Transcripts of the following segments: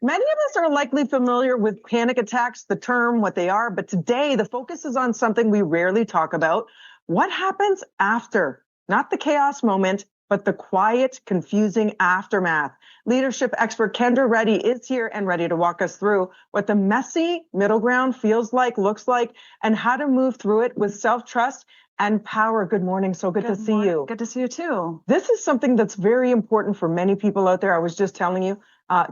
Many of us are likely familiar with panic attacks, the term, what they are, but today the focus is on something we rarely talk about. What happens after? Not the chaos moment, but the quiet, confusing aftermath. Leadership expert Kendra Reddy is here and ready to walk us through what the messy middle ground feels like, looks like, and how to move through it with self-trust and power. Good morning. So good to see you. Good to see you too. This is something that's very important for many people out there. I was just telling you,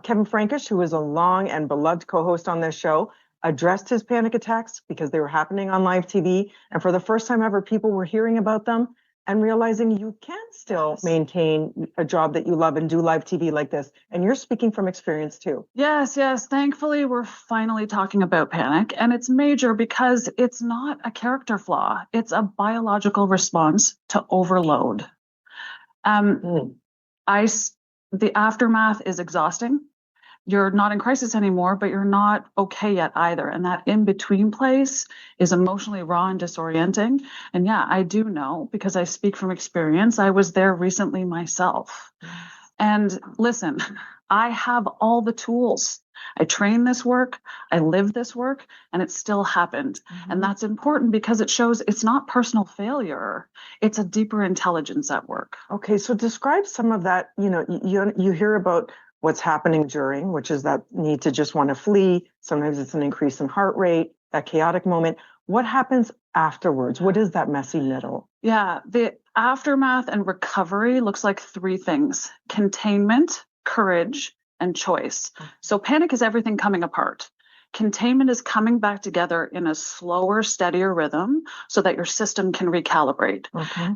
Kevin Frankish, who is a long and beloved co-host on this show, addressed his panic attacks because they were happening on live TV. And for the first time ever, people were hearing about them and realizing you can still maintain a job that you love and do live TV like this. And you're speaking from experience too. Yes. Thankfully, we're finally talking about panic, and it's major because it's not a character flaw. It's a biological response to overload. The aftermath is exhausting. You're not in crisis anymore, but you're not okay yet either. And that in-between place is emotionally raw and disorienting. And yeah, I do know because I speak from experience. I was there recently myself. And listen, I have all the tools. I train this work, I live this work, and it still happened. And that's important because it shows it's not personal failure. It's a deeper intelligence at work. Okay, so describe some of that. You hear about what's happening during, which is that need to just want to flee. Sometimes it's an increase in heart rate, that chaotic moment. What happens afterwards? What is that messy middle? Yeah, the aftermath and recovery looks like three things: containment, courage, and choice. So panic is everything coming apart. Containment is coming back together in a slower, steadier rhythm so that your system can recalibrate.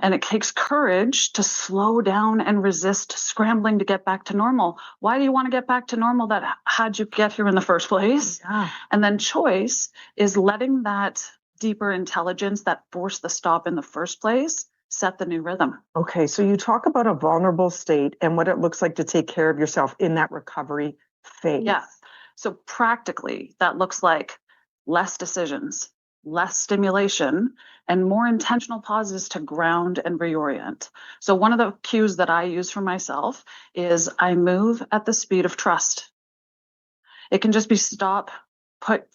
And it takes courage to slow down and resist scrambling to get back to normal. Why do you want to get back to normal? How'd you get here in the first place? Yeah. And then choice is letting that deeper intelligence that forced the stop in the first place set the new rhythm. Okay, so you talk about a vulnerable state and what it looks like to take care of yourself in that recovery phase. Yeah. So practically, that looks like less decisions, less stimulation, and more intentional pauses to ground and reorient. So one of the cues that I use for myself is I move at the speed of trust. It can just be stop,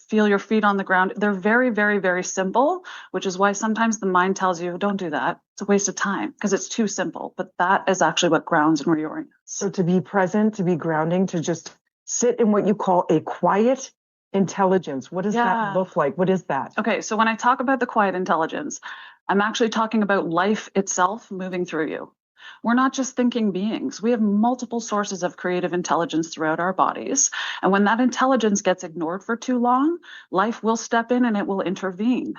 feel your feet on the ground. They're very, very, very simple, which is why sometimes the mind tells you, don't do that. It's a waste of time because it's too simple. But that is actually what grounds and reorients. So to be present, to be grounding, to just sit in what you call a quiet intelligence. What does that look like? What is that? Okay, so when I talk about the quiet intelligence, I'm actually talking about life itself moving through you. We're not just thinking beings. We have multiple sources of creative intelligence throughout our bodies. And when that intelligence gets ignored for too long, life will step in and it will intervene.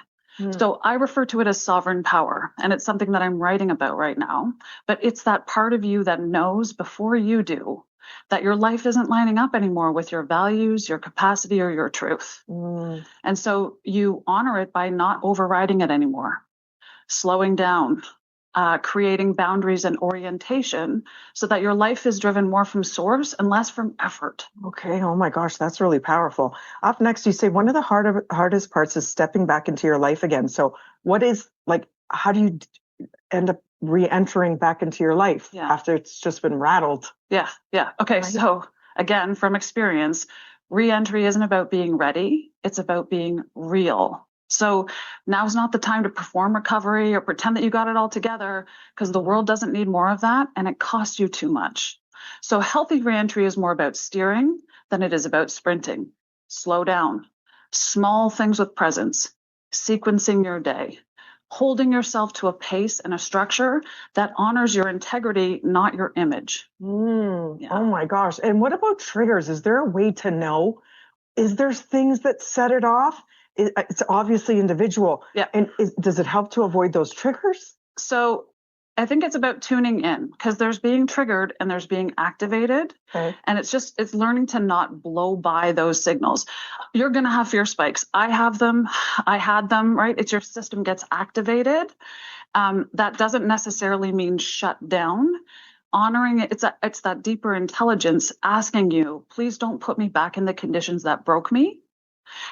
So I refer to it as sovereign power, and it's something that I'm writing about right now. But it's that part of you that knows before you do that your life isn't lining up anymore with your values, your capacity, or your truth. And so you honor it by not overriding it anymore, slowing down, creating boundaries and orientation so that your life is driven more from source and less from effort. Okay. Oh my gosh, that's really powerful. Up next, you say one of the hardest parts is stepping back into your life again. So how do you end up re-entering back into your life after it's just been rattled? Yeah. Okay. Right. So again, from experience, re-entry isn't about being ready. It's about being real. So now's not the time to perform recovery or pretend that you got it all together because the world doesn't need more of that and it costs you too much. So healthy re-entry is more about steering than it is about sprinting. Slow down. Small things with presence. Sequencing your day. Holding yourself to a pace and a structure that honors your integrity, not your image. Oh my gosh. And what about triggers? Is there a way to know? Is there things that set it off? It's obviously individual. Yeah. And does it help to avoid those triggers? So I think it's about tuning in because there's being triggered and there's being activated. Okay. And it's learning to not blow by those signals. You're going to have fear spikes. I have them. I had them, right? It's your system gets activated. That doesn't necessarily mean shut down. Honoring it, it's that deeper intelligence asking you, please don't put me back in the conditions that broke me.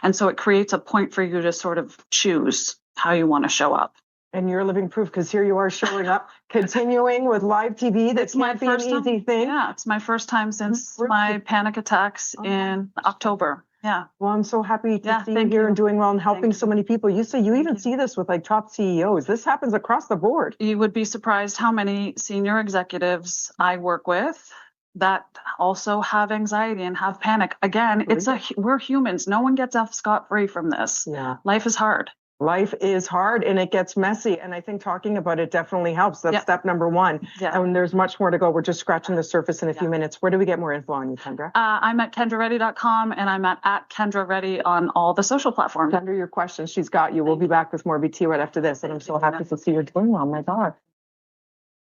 And so it creates a point for you to sort of choose how you want to show up. And you're living proof because here you are showing up, continuing with live TV. That's my can't be an first time. easy thing. Yeah, it's my first time since my panic attacks in October. Yeah. Well, I'm so happy to see you thank here you. and doing well and helping so many people. You say you Thank even you. see this with like top CEOs. This happens across the board. You would be surprised how many senior executives I work with that also have anxiety and have panic. Again, we're humans. No one gets off scot-free from this. Yeah. Life is hard. Life is hard and it gets messy. And I think talking about it definitely helps. That's step number one. Yeah. And there's much more to go. We're just scratching the surface in a few minutes. Where do we get more info on you, Kendra? I'm at kendrareddy.com and I'm at Kendra Reddy on all the social platforms. Kendra, your questions, she's got you. We'll be back with more BT right after this. And I'm so happy to see you're doing well. My God.